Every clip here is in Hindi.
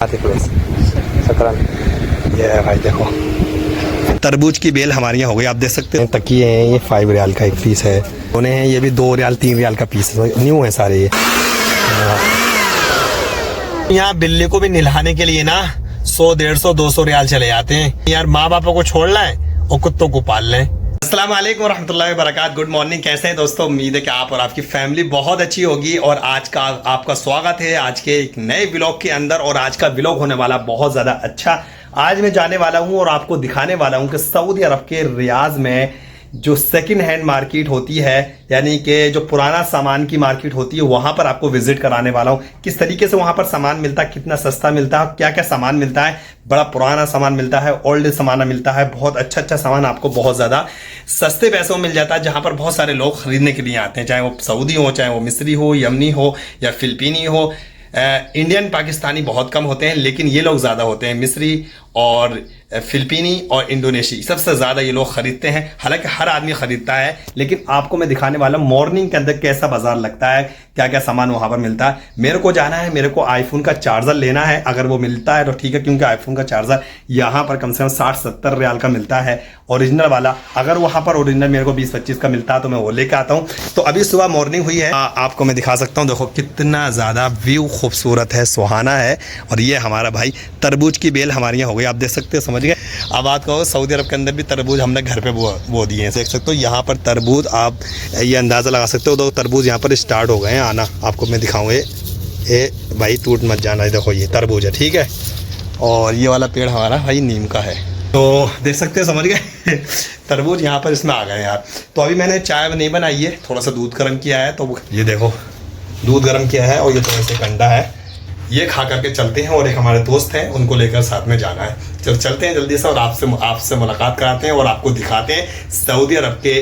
शकरान। ये है भाई देखो तरबूज की बेल हमारे यहाँ हो गई, आप देख सकते हैं। तकिए हैं, ये 5 रियाल का एक पीस है। उन्हें हैं ये भी 2 रियाल 3 रियाल का पीस है, न्यू है सारे ये। यहाँ बिल्ली को भी नहलाने के लिए ना 100 150 200 रियाल चले जाते हैं यार। माँ बापों को छोड़ना है और कुत्तों को पाल लें। अस्सलाम वालेकुम रहमतुल्लाहि व बरकात। गुड मॉर्निंग, कैसे हैं दोस्तों? उम्मीद है कि आप और आपकी फैमिली बहुत अच्छी होगी। और आज का आपका स्वागत है आज के एक नए व्लॉग के अंदर। और आज का व्लॉग होने वाला बहुत ज़्यादा अच्छा। आज मैं जाने वाला हूं और आपको दिखाने वाला हूं कि सऊदी अरब के रियाज में जो सेकंड हैंड मार्केट होती है, यानी कि जो पुराना सामान की मार्केट होती है, वहां पर आपको विजिट कराने वाला हूं। किस तरीके से वहां पर सामान मिलता है, कितना सस्ता मिलता है, क्या क्या सामान मिलता है। बड़ा पुराना सामान मिलता है, ओल्ड सामान मिलता है, बहुत अच्छा अच्छा सामान आपको बहुत ज्यादा सस्ते पैसों में मिल जाता है, जहां पर बहुत सारे लोग खरीदने के लिए आते हैं, चाहे वो सऊदी हो, चाहे वो मिस्री हो, यमनी हो या फिलिपीनी हो। इंडियन पाकिस्तानी बहुत कम होते हैं, लेकिन ये लोग ज़्यादा होते हैं। मिस्री और फिलिपीनी और इंडोनेशी सबसे ज़्यादा ये लोग ख़रीदते हैं। हालांकि हर आदमी ख़रीदता है, लेकिन आपको मैं दिखाने वाला हूँ मॉर्निंग के अंदर कैसा बाजार लगता है, क्या क्या सामान वहाँ पर मिलता है। मेरे को जाना है, मेरे को आईफोन का चार्जर लेना है। अगर वो मिलता है तो ठीक है, क्योंकि आईफोन का चार्जर यहाँ पर कम से कम 60-70 रियाल का मिलता है ओरिजिनल वाला। अगर वहाँ पर ओरिजिनल मेरे को 20-25 का मिलता है तो मैं वो लेकर आता हूँ। तो अभी सुबह मॉर्निंग हुई है, आपको मैं दिखा सकता हूँ। देखो कितना ज़्यादा व्यू खूबसूरत है, सुहाना है। और ये हमारा भाई तरबूज की बेल हमारे यहाँ हो गई, आप देख सकते हो, समझ गए। अब बात कहो, सऊदी अरब के अंदर भी तरबूज हमने घर पे बो दिए हैं, देख सकते हो। यहाँ पर तरबूज आप ये अंदाज़ा लगा सकते हो, तो तरबूज यहाँ पर स्टार्ट हो गए हैं आना। आपको मैं दिखाऊँ, ये भाई टूट मत जाना। देखो ये तरबूज है, ठीक है। और ये वाला पेड़ हमारा भाई नीम का है, तो देख सकते हैं, समझ गए। तरबूज यहाँ पर इसमें आ गए यार। तो अभी मैंने चाय नहीं बनाई है, थोड़ा सा दूध गर्म किया है। तो ये देखो दूध गर्म किया है, और ये थोड़ा सा अंडा है, ये खा करके चलते हैं। और एक हमारे दोस्त हैं, उनको लेकर साथ में जाना है। चलते हैं जल्दी से, और आपसे मुलाकात कराते हैं और आपको दिखाते हैं सऊदी अरब के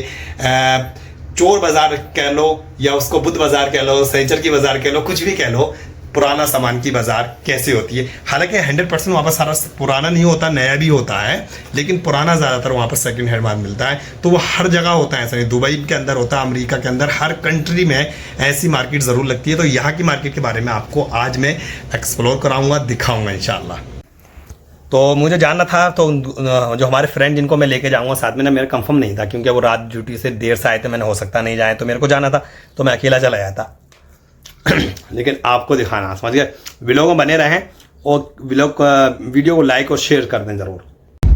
चोर बाज़ार कह लो, या उसको बुद्ध बाज़ार कह लो, सनीचर की बाज़ार कह लो, कुछ भी कह लो, पुराना सामान की बाज़ार कैसी होती है। हालांकि 100% वहाँ पर सारा पुराना नहीं होता, नया भी होता है, लेकिन पुराना ज़्यादातर वहाँ पर सेकंड हैंड माल मिलता है। तो वो हर जगह होता है, ऐसा नहीं दुबई के अंदर होता है, अमेरिका के अंदर, हर कंट्री में ऐसी मार्केट ज़रूर लगती है। तो यहाँ की मार्केट के बारे में आपको आज मैं एक्सप्लोर कराऊँगा, दिखाऊँगा इंशाल्लाह। तो मुझे जानना था, तो जो हमारे फ्रेंड जिनको मैं लेके जाऊँगा साथ में ना, मेरा कंफर्म नहीं था, क्योंकि वो रात ड्यूटी से देर से आए थे, मैंने हो सकता नहीं जाए, तो मेरे को जाना था, तो मैं अकेला चला आया था। लेकिन आपको दिखाना, समझ गए। व्लॉग में बने रहें और वीडियो को लाइक और शेयर कर दें ज़रूर।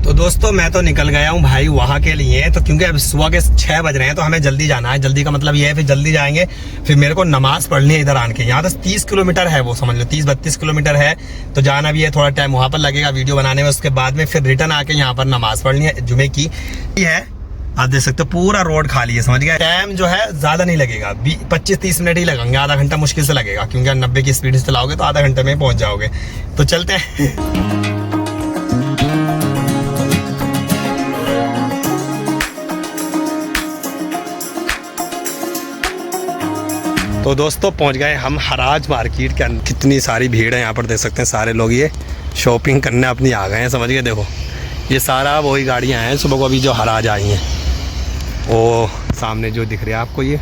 तो दोस्तों मैं तो निकल गया हूँ भाई वहाँ के लिए, तो क्योंकि अब सुबह के 6 बज रहे हैं, तो हमें जल्दी जाना है। जल्दी का मतलब ये है, फिर जल्दी जाएंगे, फिर मेरे को नमाज़ पढ़नी है इधर आन के। यहाँ तो 30 किलोमीटर है, वो समझ लो 30-32 किलोमीटर है, तो जाना भी है, थोड़ा टाइम वहाँ पर लगेगा वीडियो बनाने में। उसके बाद में फिर रिटर्न आके यहाँ पर नमाज़ पढ़नी है जुमे की है। आप देख सकते हो पूरा रोड खाली है, समझ गए। टाइम जो है ज़्यादा नहीं लगेगा, 25-30 मिनट ही लगेंगे, आधा घंटा मुश्किल से लगेगा, क्योंकि 90 की स्पीड से चलाओगे तो आधा घंटे में पहुँच जाओगे। तो चलते हैं। तो दोस्तों पहुंच गए हम हराज मार्केट के अंदर। कितनी सारी भीड़ है यहाँ पर, देख सकते हैं। सारे लोग ये शॉपिंग करने अपनी आ गए हैं, समझ गए। देखो ये सारा वही गाड़ियाँ हैं सुबह को अभी जो हराज आई हैं, वो सामने जो दिख रही है आपको, ये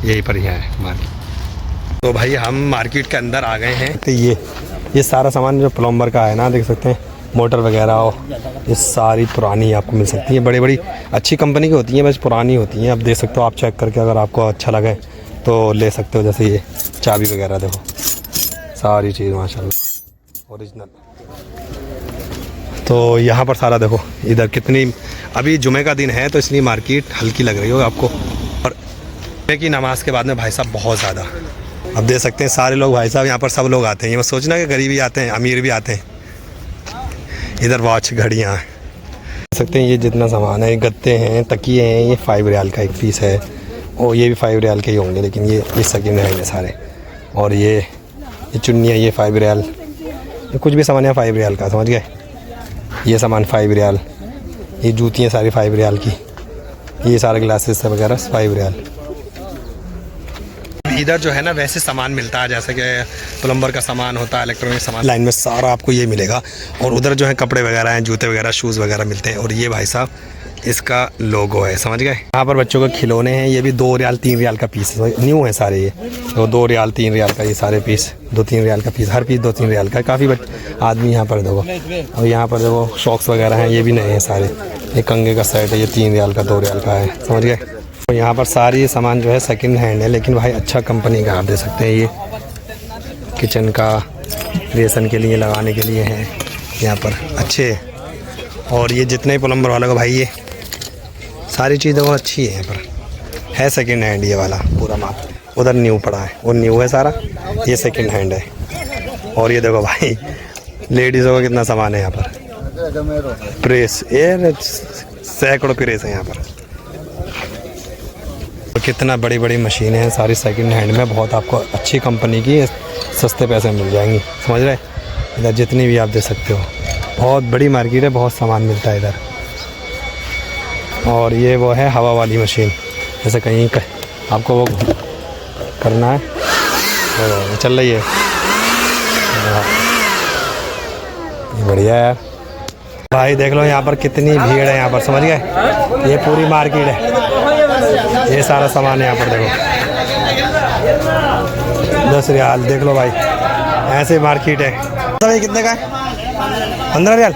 यहीं पर ही है मार्केट। तो भाई हम मार्केट के अंदर आ गए हैं। तो ये सारा सामान जो प्लम्बर का है ना, देख सकते हैं, मोटर वगैरह हो, ये सारी पुरानी आपको मिल सकती है। बड़ी बड़ी अच्छी कंपनी की होती हैं, बस पुरानी होती हैं। अब देख सकते हो आप, चेक करके अगर आपको अच्छा लगे तो ले सकते हो। जैसे ये चाबी वगैरह देखो, सारी चीज़ माशाल्लाह ओरिजिनल। तो यहाँ पर सारा देखो, इधर कितनी, अभी जुमे का दिन है तो इसलिए मार्केट हल्की लग रही हो आपको। और जुमे की नमाज के बाद में भाई साहब बहुत ज़्यादा, अब देख सकते हैं सारे लोग भाई साहब यहाँ पर सब लोग आते हैं। ये मैं सोचना कि गरीब भी आते हैं, अमीर भी आते हैं। इधर वॉच घड़ियाँ देख सकते हैं, ये जितना सामान है, गत्ते हैं, तकिए हैं, ये 5 रियाल का एक पीस है। और ये भी 5 रियाल के ही होंगे, लेकिन ये सेकंड हैंड है सारे। और ये चुन्नी है, ये 5 रियाल। ये कुछ भी सामान है 5 रियाल का, समझ गए। ये सामान 5 रियाल, ये जूतियाँ सारी 5 रियाल की, ये सारे ग्लासेस वगैरह 5 रियाल। इधर जो है ना वैसे सामान मिलता है, जैसे कि प्लम्बर का सामान होता है, इलेक्ट्रॉनिक सामान, लाइन में सारा आपको ये मिलेगा। और उधर जो है कपड़े वगैरह हैं, जूते वगैरह, शूज़ वगैरह मिलते हैं। और ये भाई साहब इसका लोगो है, समझ गए। यहाँ पर बच्चों के खिलौने हैं, ये भी 2 रियाल 3 रियाल का पीस है, न्यू है सारे ये। तो 2 रियाल 3 रियाल का ये सारे पीस, 2-3 रियाल का पीस, हर पीस 2-3 रियाल का है। काफ़ी आदमी यहाँ पर देखो। और यहाँ पर देखो शॉक्स वगैरह हैं, ये भी नए हैं सारे। ये कंगे का सेट है, ये 3 रियाल का 2 रियाल का है, समझ गए। तो यहाँ पर सारी सामान जो है सेकंड हैंड है, लेकिन भाई अच्छा कंपनी का आप दे सकते हैं। ये किचन का रेशन के लिए लगाने के लिए है यहाँ पर अच्छे। और ये जितने प्लम्बर वाला को भाई ये सारी चीज़ें वो अच्छी है यहाँ पर है। सेकंड हैंड ये वाला पूरा माल, उधर न्यू पड़ा है, वो न्यू है सारा, ये सेकंड हैंड है। और ये देखो भाई लेडीज़ों का कितना सामान है यहाँ पर। प्रेस, ये सैकड़ों प्रेस है यहाँ पर। तो कितना बड़ी बड़ी मशीनें हैं सारी सेकंड हैंड में, बहुत आपको अच्छी कंपनी की सस्ते पैसे मिल जाएंगी, समझ रहे। इधर जितनी भी आप दे सकते हो, बहुत बड़ी मार्केट है, बहुत सामान मिलता है इधर। और ये वो है हवा वाली मशीन, जैसे कहीं आपको वो करना है तो चल रही है, बढ़िया है भाई। देख लो यहाँ पर कितनी भीड़ है यहाँ पर, समझ गए। ये पूरी मार्केट है, ये सारा सामान है यहाँ पर देखो। 10 रियाल देख लो भाई, ऐसे मार्केट है। तो ये कितने का है? 15 रियाल,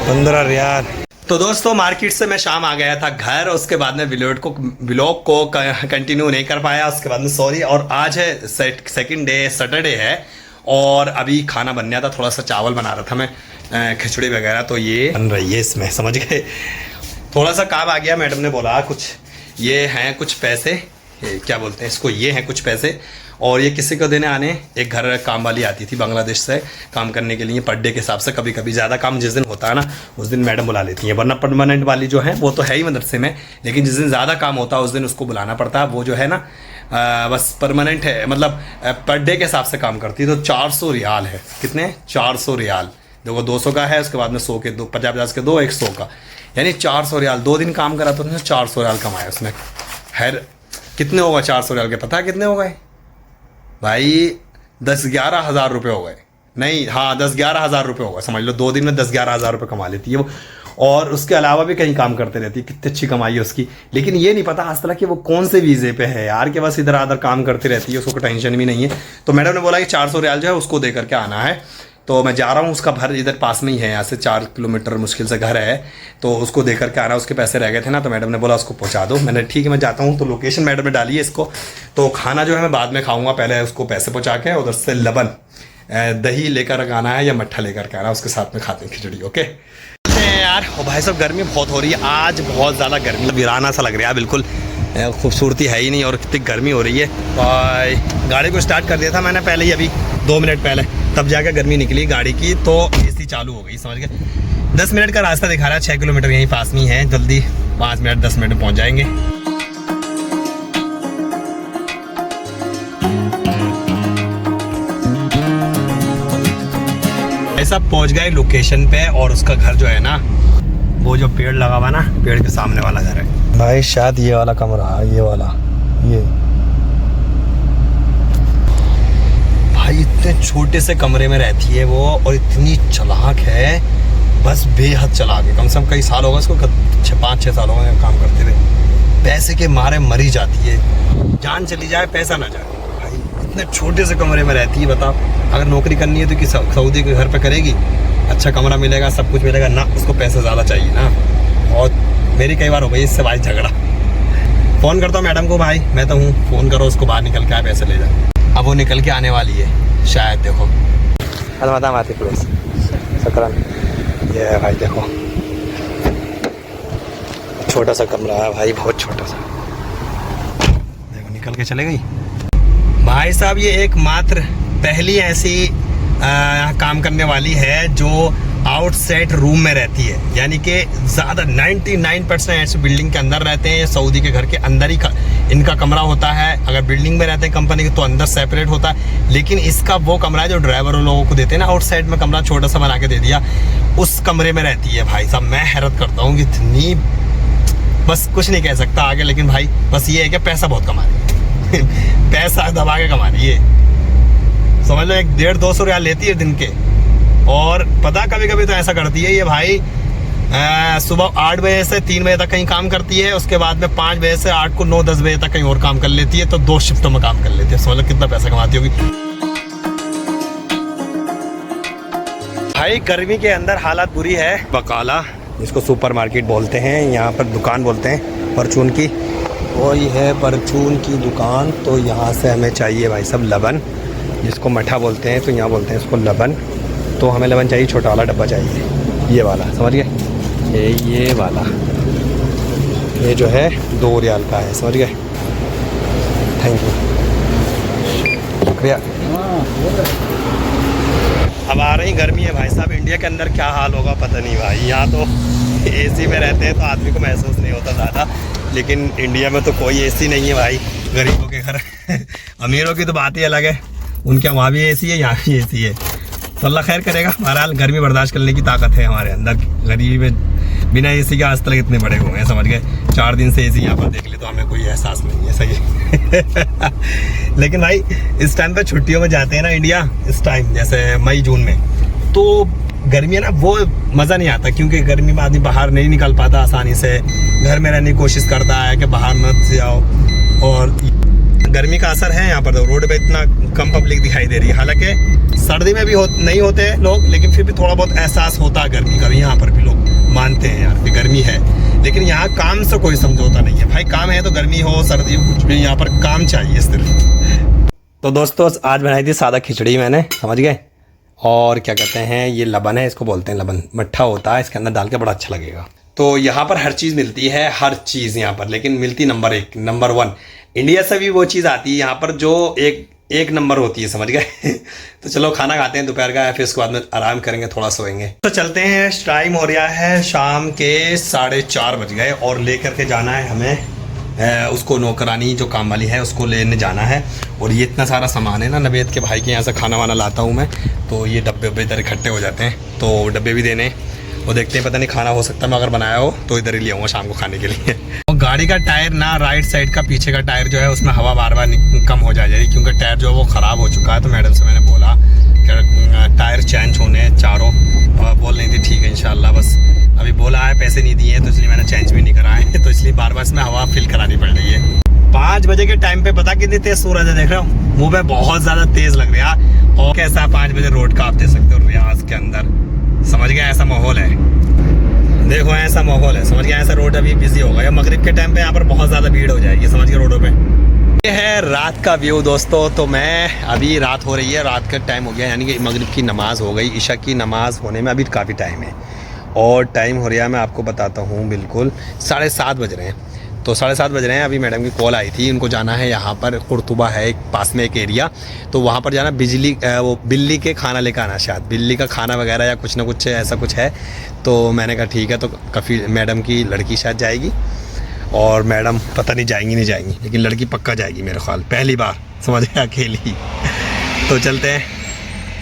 15 रियाल। तो दोस्तों मार्केट से मैं शाम आ गया था घर, उसके बाद में व्लॉग को कंटिन्यू नहीं कर पाया, उसके बाद में सॉरी। और आज है सेकंड डे, सैटरडे है, और अभी खाना बनना था, थोड़ा सा चावल बना रहा था मैं, खिचड़ी वगैरह, तो ये बन रही है इसमें, समझ गए। थोड़ा सा काम आ गया, मैडम ने बोला कुछ ये हैं कुछ पैसे, क्या बोलते हैं इसको, ये हैं कुछ पैसे, और ये किसी को देने आने। एक घर काम वाली आती थी बांग्लादेश से काम करने के लिए, पर डे के हिसाब से। कभी कभी ज़्यादा काम जिस दिन होता है ना, उस दिन मैडम बुला लेती हैं, वरना परमानेंट वाली जो है वो तो है ही मदरसे में, लेकिन जिस दिन ज़्यादा काम होता है उस दिन उसको बुलाना पड़ता है। वो जो है ना बस परमानेंट है, मतलब पर डे के हिसाब से काम करती है। तो 400 रियाल है, कितने? 400 रियाल। देखो 200 का है, उसके बाद में 100 के 2, 50 के 2, 100 का, यानी 400 रियाल। 2 दिन काम करा तो 400 रियाल कमाया उसने। खैर कितने होगा 400 रियाल के, पता है कितने हो गए भाई? 10-11 हज़ार रुपये हो गए। नहीं, हाँ 10-11 हज़ार रुपये होगा, समझ लो। 2 दिन में 10-11 हज़ार रुपये कमा लेती है वो, और उसके अलावा भी कहीं काम करते रहती है। कितनी अच्छी कमाई है उसकी, लेकिन ये नहीं पता आज तक कि वो कौन से वीज़े पे है यार, के बस इधर आधर काम करती रहती है, उसको टेंशन भी नहीं है। तो मैडम ने बोला कि 400 रियाल जो है उसको दे करके आना है। तो मैं जा रहा हूँ, उसका घर इधर पास में ही है, यहाँ से 4 किलोमीटर मुश्किल से घर है, तो उसको दे करके आना। उसके पैसे रह गए थे ना, तो मैडम ने बोला उसको पहुँचा दो। मैंने ठीक है मैं जाता हूँ। तो लोकेशन मैडम ने डाली है इसको, तो खाना जो है मैं बाद में खाऊंगा, पहले उसको पैसे पहुँचा के उधर से लबन दही लेकर आना है या मट्ठा लेकर के आना, उसके साथ में खाते हैं खिचड़ी। ओके यार। और भाई साहब गर्मी बहुत हो रही है आज, बहुत ज़्यादा गर्मी, वीराना सा लग रहा है, बिल्कुल खूबसूरती है ही नहीं, और कितनी गर्मी हो रही है। भाई गाड़ी को स्टार्ट कर दिया था मैंने पहले ही, अभी 2 मिनट पहले, तब जाकर गर्मी निकली गाड़ी की, तो एसी चालू हो गई, समझ गए। 10 मिनट का रास्ता दिखा रहा है, 6 किलोमीटर यहीं पास में है, जल्दी 5 मिनट 10 मिनट में पहुँच जाएंगे। ऐसा पहुँच गए लोकेशन पे, और उसका घर जो है ना, वो जो पेड़ लगा हुआ ना, पेड़ के सामने वाला घर है भाई। शायद ये वाला कमरा है, ये वाला, ये भाई इतने छोटे से कमरे में रहती है वो, और इतनी चालाक है, बस बेहद चालाक है। कम से कम कई साल होगा इसको, 5-6 साल हो गए काम करते हुए। पैसे के मारे मरी जाती है, जान चली जाए पैसा ना जाए भाई। इतने छोटे से कमरे में रहती है, बताओ। अगर नौकरी करनी है तो कि सऊदी के घर पे करेगी, अच्छा कमरा मिलेगा, सब कुछ मिलेगा ना, उसको पैसे ज़्यादा चाहिए ना। और मेरी कई बार हो गई इससे भाई झगड़ा। फ़ोन करता हूँ मैडम को, भाई मैं तो हूँ, फ़ोन करो उसको, बाहर निकल के आए पैसे ले जाए। अब वो निकल के आने वाली है शायद, देखो अलमदामाती प्लेस सकरन, ये है भाई। देखो छोटा सा कमरा है भाई, बहुत छोटा सा, देखो निकल के चले गई भाई साहब। ये एकमात्र पहली ऐसी काम करने वाली है जो आउटसाइड रूम में रहती है, यानी कि ज़्यादा 99% ऐसे बिल्डिंग के अंदर रहते हैं, सऊदी के घर के अंदर ही इनका कमरा होता है। अगर बिल्डिंग में रहते हैं कंपनी के तो अंदर सेपरेट होता है, लेकिन इसका वो कमरा है जो ड्राइवर लोगों को देते हैं ना, आउटसाइड में कमरा छोटा सा बना के दे दिया, उस कमरे में रहती है भाई साहब। मैं हैरत करता हूँ कि इतनी, बस कुछ नहीं कह सकता आगे, लेकिन भाई बस ये है कि पैसा बहुत कमा रही है पैसा दबा के कमा रही है, समझ लो। 150-200 रियाल लेती है दिन के। और पता कभी कभी तो ऐसा करती है ये भाई, सुबह 8 बजे से 3 बजे तक कहीं काम करती है, उसके बाद में 5 बजे से 8 को 9-10 बजे तक कहीं और काम कर लेती है। तो 2 शिफ्टों में काम कर लेती है। समझ लो कितना पैसा कमाती होगी भाई। गर्मी के अंदर हालत बुरी है। बकाला जिसको सुपरमार्केट बोलते हैं, यहाँ पर दुकान बोलते हैं परचून की, वही है परचून की दुकान। तो यहाँ से हमें चाहिए भाई सब लबन, जिसको मठा बोलते हैं, तो यहाँ बोलते हैं इसको लबन। तो हमें लबन चाहिए, छोटा वाला डब्बा चाहिए, ये वाला, समझ गए, ये वाला, ये जो है 2 रियाल का है, समझ गए। थैंक यू, शुक्रिया। अब आ रही गर्मी है भाई साहब। इंडिया के अंदर क्या हाल होगा पता नहीं भाई। यहाँ तो एसी में रहते हैं तो आदमी को महसूस नहीं होता ज़्यादा, लेकिन इंडिया में तो कोई एसी नहीं है भाई, गरीबों के घर। अमीरों की तो बात ही अलग है, उनके वहाँ भी एसी है, यहाँ भी एसी है। तो अल्लाह खैर करेगा। बहरहाल गर्मी बर्दाश्त करने की ताकत है हमारे अंदर। गरीबी में बिना एसी के आज तक इतने बड़े हुए हैं, समझ गए। 4 दिन से एसी यहाँ पर देख ले तो हमें कोई एहसास नहीं है, सही है। लेकिन भाई इस टाइम पे छुट्टियों में जाते हैं ना इंडिया, इस टाइम जैसे मई जून में, तो गर्मी है ना, वो मज़ा नहीं आता, क्योंकि गर्मी में आदमी बाहर नहीं निकल पाता आसानी से, घर में रहने की कोशिश करता है कि बाहर मत जाओ। और गर्मी का असर है यहाँ पर। तो रोड पे इतना कम पब्लिक दिखाई दे रही है, हालांकि सर्दी में भी नहीं होते लोग, लेकिन फिर भी थोड़ा बहुत एहसास होता है गर्मी का भी। यहाँ पर भी लोग मानते हैं यार कि गर्मी है, लेकिन यहाँ काम से कोई समझौता नहीं है भाई। काम है तो गर्मी हो सर्दी हो कुछ भी, यहाँ पर काम चाहिए सिर्फ। तो दोस्तों आज बनाई थी सादा खिचड़ी मैंने, समझ गए। और क्या कहते हैं, ये लबन है, इसको बोलते हैं लबन, मट्ठा होता है, इसके अंदर डाल के बड़ा अच्छा लगेगा। तो यहाँ पर हर चीज़ मिलती है, हर चीज़ यहाँ पर, लेकिन मिलती नंबर 1 नंबर 1। इंडिया से भी वो चीज़ आती है यहाँ पर जो एक नंबर होती है, समझ गए। तो चलो खाना खाते हैं दोपहर का, फिर उसके बाद में आराम करेंगे, थोड़ा सोएंगे। तो चलते हैं, टाइम हो रहा है शाम के 4:30 बज गए, और लेकर के जाना है हमें उसको, नौकरानी जो काम वाली है उसको लेने जाना है। और ये इतना सारा सामान है ना, नवेद के भाई के यहाँ से खाना वाना लाता हूँ मैं, तो ये डब्बे इधर इकट्ठे हो जाते हैं, तो डब्बे भी देने। वो देखते हैं, पता नहीं खाना हो सकता है मैं अगर बनाया हो तो इधर ही ले आऊँगा शाम को खाने के लिए। और गाड़ी का टायर ना, राइट साइड का पीछे का टायर जो है उसमें हवा बार बार कम हो जाएगी, क्योंकि टायर जो है वो ख़राब हो चुका है। तो मैडम से मैंने बोला कि टायर चेंज होने चारों, बोल रही थी ठीक है इंशाल्लाह, बस अभी बोला है, पैसे नहीं दिए तो इसलिए मैंने चेंज भी नहीं कराए, तो इसलिए बार बार इसमें हवा फिल करानी पड़ रही है। 5 बजे के टाइम पे पता कितनी तेज सूरज है, देख रहे हो, मुँह पे बहुत ज़्यादा तेज लग रहा है। और कैसा 5 बजे रोड का आप देख सकते हो रियाज के अंदर, समझ गया, ऐसा माहौल है। देखो ऐसा माहौल है, समझ गया, ऐसा रोड अभी बिजी होगा, या मगरिब के टाइम पे यहाँ पर बहुत ज़्यादा भीड़ हो जाएगी, समझ गए, रोडों पे। ये है रात का व्यू दोस्तों। तो मैं अभी रात हो रही है, रात का टाइम हो गया, यानी कि मगरिब की नमाज़ हो गई, ईशा की नमाज़ होने में अभी काफ़ी टाइम है। और टाइम हो रहा है, मैं आपको बताता हूँ, बिल्कुल 7:30 बज रहे हैं। तो 7:30 बज रहे हैं। अभी मैडम की कॉल आई थी, उनको जाना है यहाँ पर कुर्तुबा है एक पास में एक एरिया, तो वहाँ पर जाना, वो बिल्ली के खाना लेकर आना, शायद बिल्ली का खाना वगैरह या कुछ ना कुछ ऐसा कुछ है। तो मैंने कहा ठीक है। तो काफ़ी मैडम की लड़की शायद जाएगी, और मैडम पता नहीं जाएंगी, लेकिन लड़की पक्का जाएगी मेरे ख्याल, पहली बार, समझ गए, अकेली। तो चलते हैं,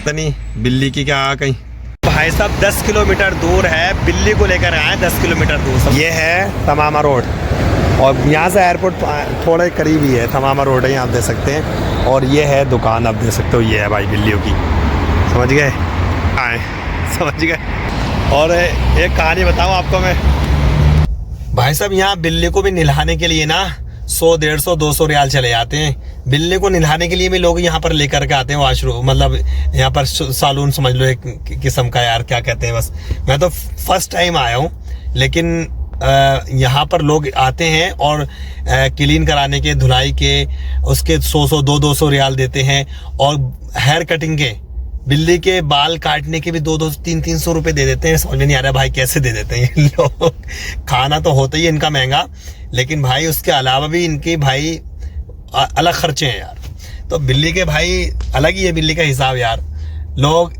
पता नहीं बिल्ली की क्या कहीं। भाई साहब 10 किलोमीटर दूर है, बिल्ली को लेकर आए 10 किलोमीटर दूर। ये है तमामा रोड, और यहाँ से एयरपोर्ट थोड़े करीब ही है, तमामा रोड है, यहाँ आप देख सकते हैं। और ये है दुकान, आप देख सकते हो, ये है भाई बिल्लियों की, समझ गए, आए, समझ गए। और एक कहानी बताऊँ आपको मैं, भाई साहब यहाँ बिल्ली को भी नहलाने के लिए ना 100, 150, 200 रियाल चले जाते हैं। बिल्ली को नहलाने के लिए भी लोग यहाँ पर लेकर के आते हैं, वाशरूम, मतलब यहाँ पर सालून समझ लो एक किस्म का, यार क्या कहते हैं, बस मैं तो फर्स्ट टाइम आया हूँ, लेकिन यहाँ पर लोग आते हैं और क्लीन कराने के, धुलाई के, उसके 100, 200 रियाल देते हैं। और हेयर कटिंग के, बिल्ली के बाल काटने के भी 200, 300 रुपए दे देते हैं। समझ में नहीं आ रहा भाई कैसे दे देते हैं ये लोग। खाना तो होता ही इनका महंगा, लेकिन भाई उसके अलावा भी इनके भाई अलग खर्चे हैं यार। तो बिल्ली के भाई अलग ही है, बिल्ली का हिसाब यार। लोग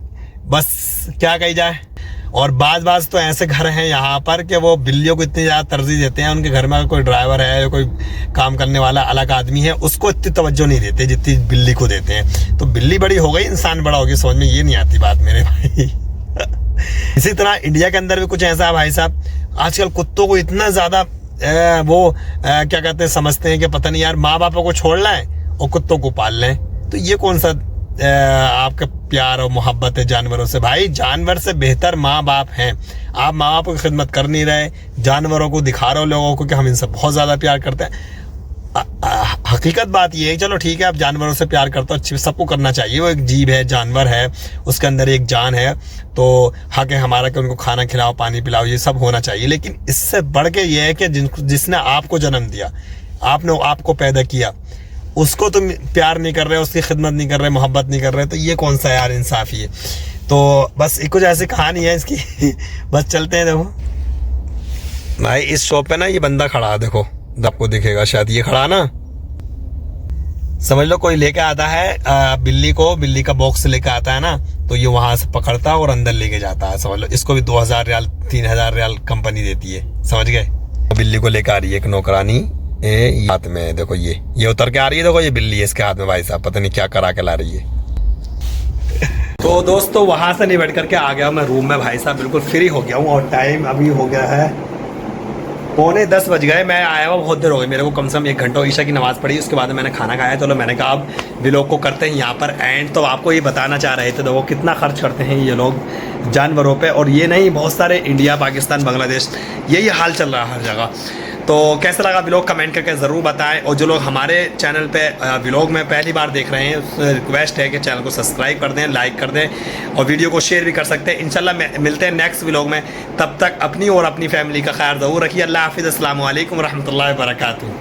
बस क्या कही जाए। और बाज तो ऐसे घर हैं यहाँ पर कि वो बिल्लियों को इतनी ज़्यादा तरजीह देते हैं, उनके घर में अगर कोई ड्राइवर है या कोई काम करने वाला अलग आदमी है, उसको इतनी तवज्जो नहीं देते जितनी बिल्ली को देते हैं। तो बिल्ली बड़ी हो गई, इंसान बड़ा हो गया, समझ में ये नहीं आती बात मेरे भाई। इसी तरह इंडिया के अंदर भी कुछ ऐसा है भाई साहब, आजकल कुत्तों को इतना ज़्यादा क्या कहते हैं, समझते हैं कि पता नहीं यार, माँ बापों को छोड़ लाएं और कुत्तों को पाल लें। तो ये कौन सा आपका प्यार और मोहब्बत है जानवरों से। भाई जानवर से बेहतर माँ बाप हैं। आप माँ बाप की खिदमत कर नहीं रहे, जानवरों को दिखा रहे हो लोगों को कि हम इनसे बहुत ज़्यादा प्यार करते हैं। हकीकत बात ये है, चलो ठीक है आप जानवरों से प्यार करते हो, अच्छी सबको करना चाहिए, वो एक जीव है, जानवर है, उसके अंदर एक जान है, तो हक है हमारा कि उनको खाना खिलाओ, पानी पिलाओ, ये सब होना चाहिए। लेकिन इससे बढ़ के ये है कि जिसने आपको जन्म दिया, आपने आपको पैदा किया, उसको तुम प्यार नहीं कर रहे, उसकी खिदमत नहीं कर रहे, मोहब्बत नहीं कर रहे, तो ये कौन सा यार इंसाफी है। तो बस कुछ ऐसी कहानी है इसकी बस चलते हैं। देखो भाई इस शॉप पे ना ये बंदा खड़ा है, देखो आपको दिखेगा शायद, ये खड़ा ना, समझ लो कोई लेके आता है बिल्ली को, बिल्ली का बॉक्स लेके आता है ना, तो ये वहां से पकड़ता है और अंदर लेके जाता है। समझ लो इसको भी 2000 रियाल 3000 रियाल कंपनी देती है, समझ गए। बिल्ली को लेकर आ रही है एक नौकरानी हाथ में, देखो ये उतर के आ रही है, देखो ये बिल्ली है इसके हाथ में, भाई साहब पता नहीं क्या करा के ला रही है। तो दोस्तों वहां से निपट करके आ गया मैं रूम में, भाई साहब बिल्कुल फ्री हो गया हूँ और टाइम अभी हो गया है 9:45 बज गए। मैं आया हुआ बहुत देर हो गई, मेरे को कम से कम 1 घंटा ईशा की नमाज़ पढ़ी, उसके बाद मैंने खाना खाया। चलो मैंने कहा अब व्लॉग को करते हैं यहाँ पर एंड। तो आपको ये बताना चाह रहे थे, देखो कितना खर्च करते हैं ये लोग जानवरों पे, और ये नहीं बहुत सारे इंडिया, पाकिस्तान, बांग्लादेश यही हाल चल रहा है हर जगह। तो कैसा लगा व्लॉग कमेंट करके ज़रूर बताएं, और जो लोग हमारे चैनल पे व्लॉग में पहली बार देख रहे हैं उससे रिक्वेस्ट है कि चैनल को सब्सक्राइब कर दें, लाइक कर दें, और वीडियो को शेयर भी कर सकते हैं। इंशाल्लाह मिलते हैं नेक्स्ट व्लॉग में, तब तक अपनी और अपनी फैमिली का ख्याल ज़रूर रखिए। अल्लाह हाफिज़, अस्सलामु अलैकुम रहमतुल्लाहि व बरकातुहू।